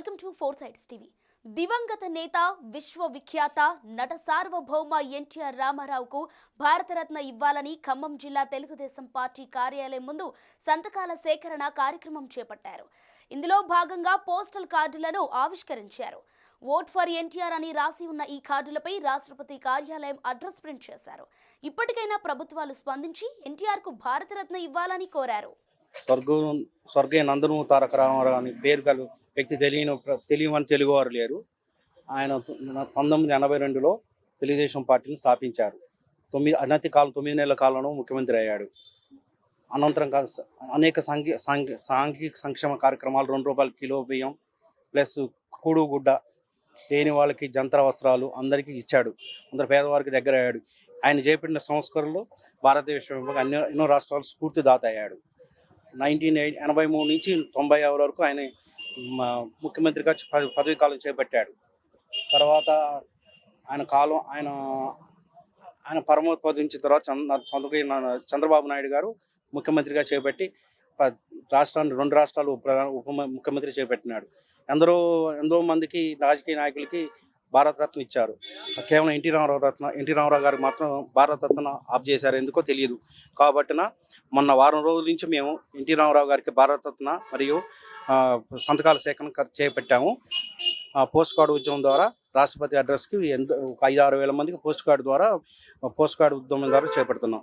Welcome to four sides TV. దివంగత నేత విశ్వవిఖ్యాత నట సార్వభౌమ ఎన్టీఆర్ రామారావుకు భారతరత్న ఇవ్వాలని ఖమ్మం జిల్లా తెలుగుదేశం పార్టీ కార్యాలయం ముందు సంతకాల సేకరణ కార్యక్రమం చేపట్టారు. ఇందులో భాగంగా పోస్టల్ కార్డులను ఆవిష్కరించారు. ఓట్ ఫర్ ఎన్టీఆర్ అని రాసి ఉన్న ఈ కార్డులపై రాష్ట్రపతి కార్యాలయం అడ్రస్ ప్రింట్ చేశారు. ఇప్పటికైనా ప్రభుత్వాలు స్పందించి ఎన్టీఆర్ కు భారతరత్న ఇవ్వాలని కోరారు. స్వర్గీయ నందమూరి తారక రామారావు అని పేరు గల వ్యక్తి తెలియని తెలుగువారు లేరు. ఆయన 1982లో తెలుగుదేశం పార్టీని స్థాపించారు. 9 నెలల కాలంలో ముఖ్యమంత్రి అయ్యాడు. అనంతరం అనేక సాంఘిక సంక్షేమ కార్యక్రమాలు, ₹2 కిలో బియ్యం ప్లస్ కూడు గుడ్డ లేని వాళ్ళకి జంతర వస్త్రాలు అందరికీ ఇచ్చాడు. అందరు పేదవారికి దగ్గర అయ్యాడు. ఆయన చేపట్టిన సంస్కరణలు భారతదేశంలో ఎన్నో రాష్ట్రాలు స్ఫూర్తిదాత అయ్యాడు. 1983 నుంచి 96 వరకు ఆయన ముఖ్యమంత్రిగా పదవి కాలం చేపట్టాడు. తర్వాత ఆయన పరమోత్పదించిన తర్వాత చంద్రబాబు నాయుడు గారు ముఖ్యమంత్రిగా చేపట్టి రాష్ట్రాన్ని 2 రాష్ట్రాలు ఉప ముఖ్యమంత్రి చేపట్టినాడు. ఎంతో మందికి రాజకీయ నాయకులకి భారతరత్న ఇచ్చారు. కేవలం ఎన్టీ రామారావు గారికి మాత్రం భారతరత్న ఆఫ్ చేశారు, ఎందుకో తెలియదు. కాబట్టి మొన్న వారం రోజుల నుంచి మేము ఎన్టీ రామారావు గారికి భారతరత్న మరియు సంతకాల సేకరణ చేపట్టాము. పోస్ట్ కార్డు ఉద్యమం ద్వారా రాష్ట్రపతి అడ్రస్కి 5-6 వేల మందికి పోస్ట్ కార్డు ఉద్యమం ద్వారా చేపడుతున్నాం.